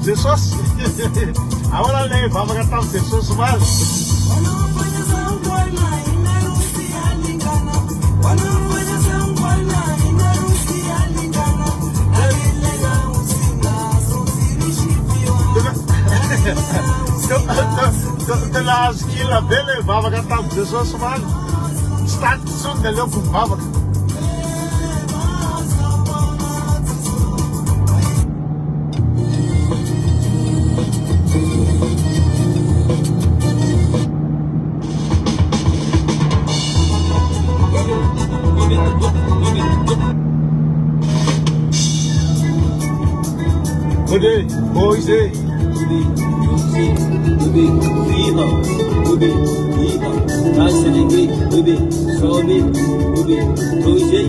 Jesus. Ahora le vamos a cantar Jesus mal. De la esquina dele, vamos a cantar Jesus mal. Está tudo de louco, vamos. Ubi, boys, ubi, fiba, ubi, aseringi, ubi, sobi, ubi, toise.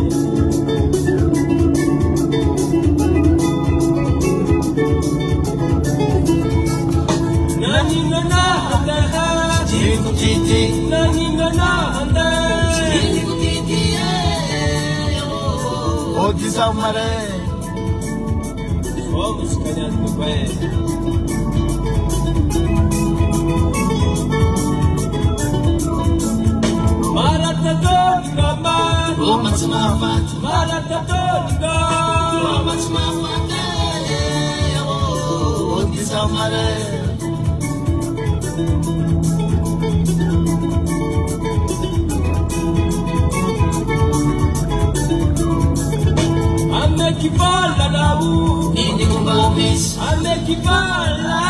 Nani nana handeha, jiku titi. Nani nana handeha, jiku titi. Oji samare. Vamos calhar no pé. Ki balla lau ini kubamis ame ki balla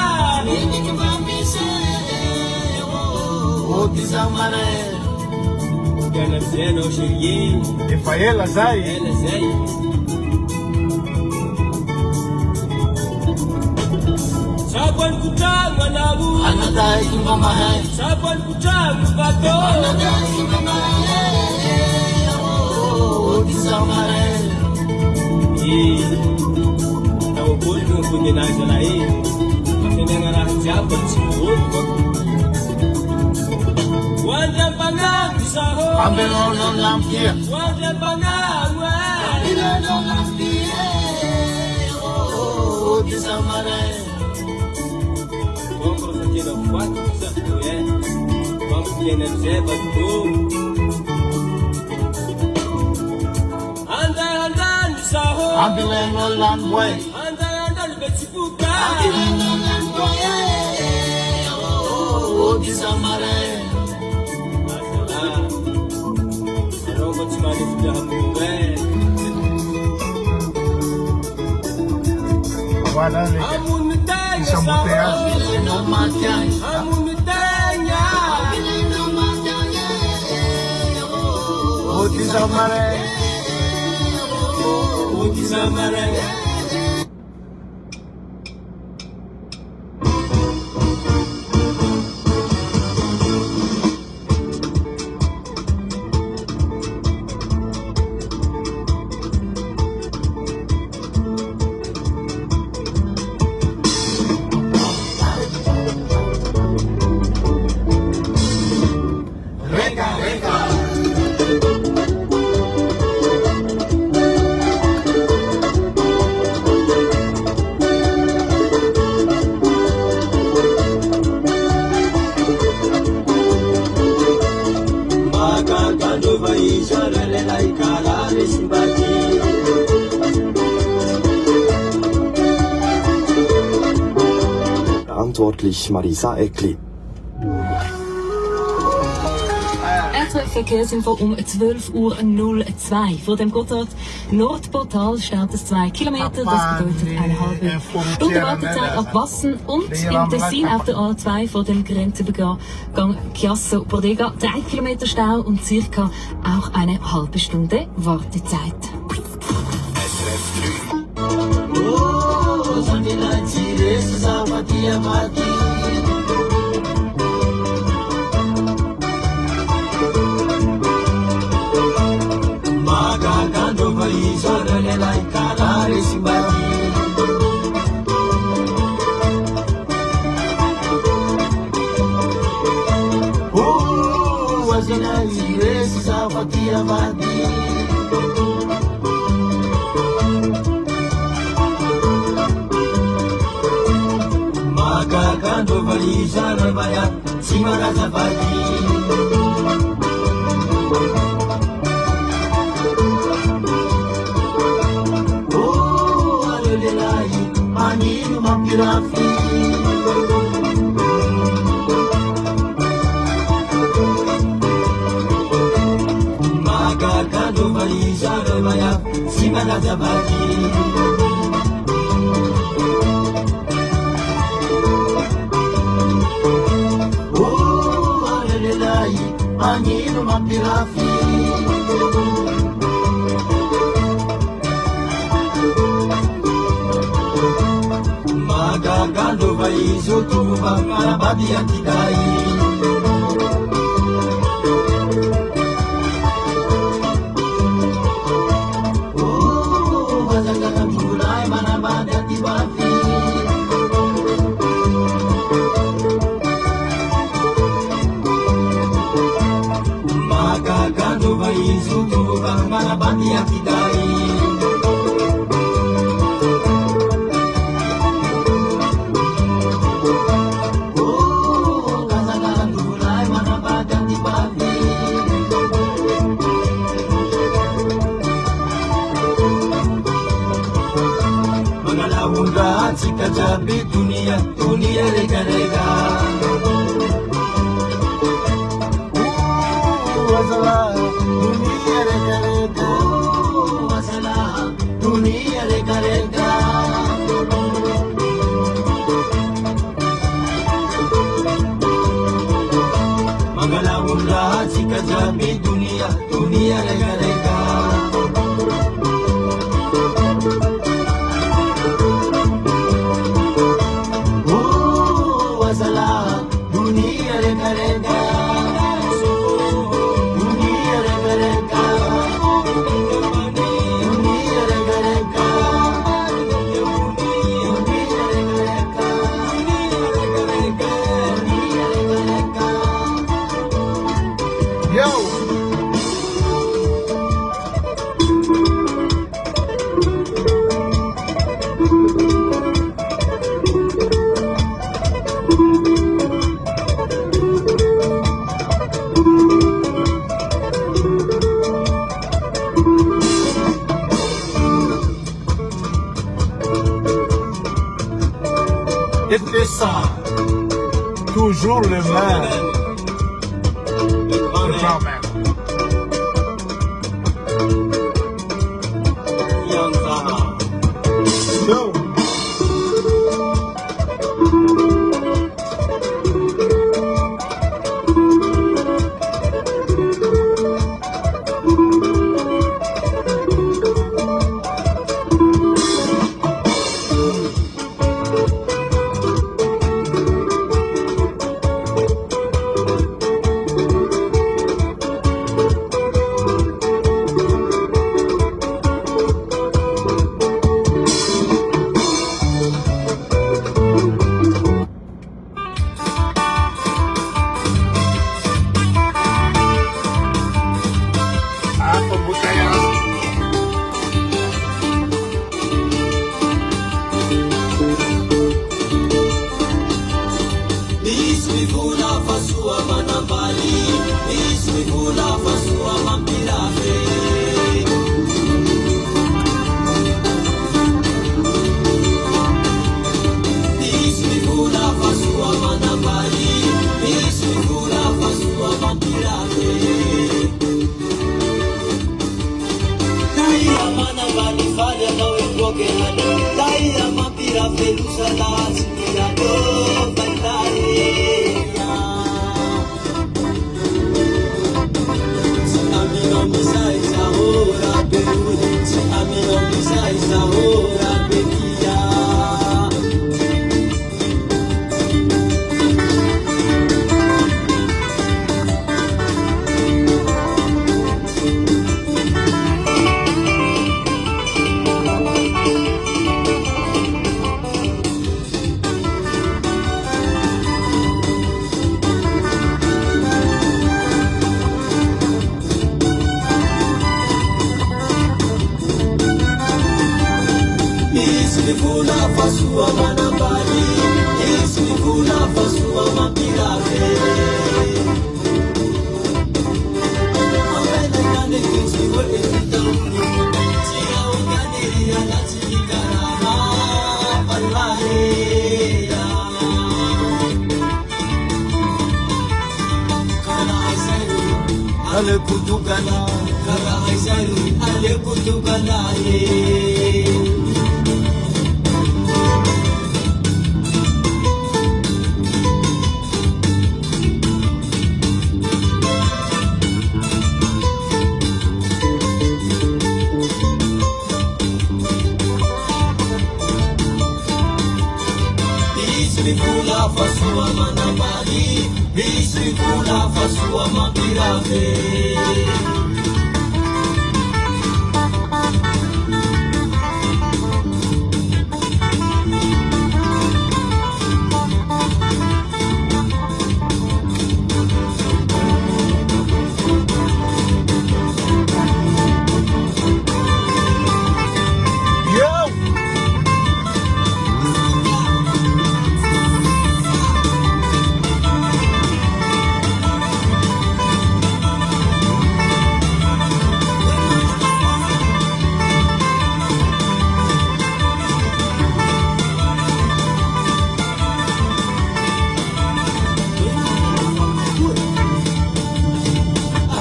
ini kubamis o tizamare kana zeno shiri e faela zai ela zai sabon kutanga lau anadai kimamahai sabon kutanga bato anadai kimamahai o tizamare tahu pun punya nasi lain, macam yang arah jiaby sebut. Wajan panang bisaho, ambil orang lampir, wajan panang ambil orang lampir, oh bisa marah. Kongro saja dapat satu ya, mungkin saya betul. Ambil orang way, andai betsibuka, ambil orang way, oh bisa marah. Masalah, kalau macam ni sudah mulai. Agora isso é um teatro. Oh bisa marah. Verantwortlich Marisa Eckli. Verkehrsinfo um 12:02 Vor dem Gotthard-Nordportal staut es 2 Kilometer, das bedeutet eine halbe Stunde Wartezeit ab Wassen und im Tessin auf der A2 vor dem Grenzübergang Chiasso Bodega 3 Kilometer Stau und circa auch eine halbe Stunde Wartezeit. dunia rega-rega. Masalah dunia rega-rega. Masalah dunia rega-rega. Magalawang lahat si Kajabi, dunia rega-rega. Masalah dunia rega-rega. Dunia rega-rega. Dunia rega-rega. Dunia rega-rega. Dunia rega-rega. Yo! Était ça, toujours le même, le grand-mère. Yo!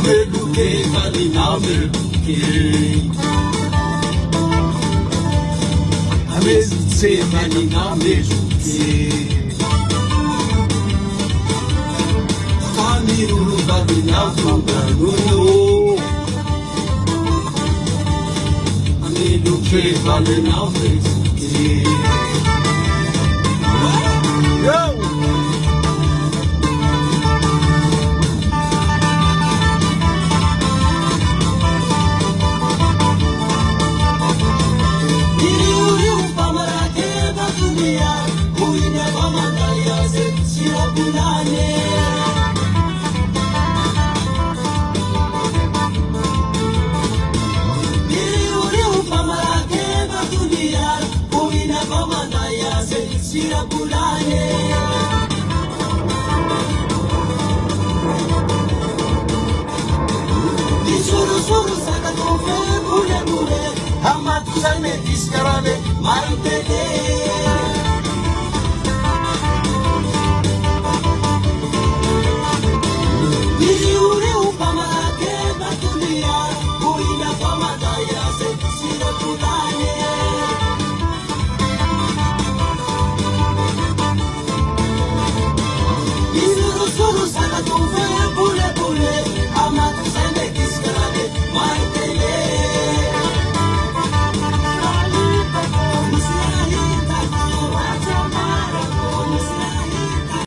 ameluke valina ameluke amezitse valina ameluke kamirulu valina vanganuno ameluke valina ameluke yo Suru saka tofe bule bule, hamatu salme diskarane, marutele.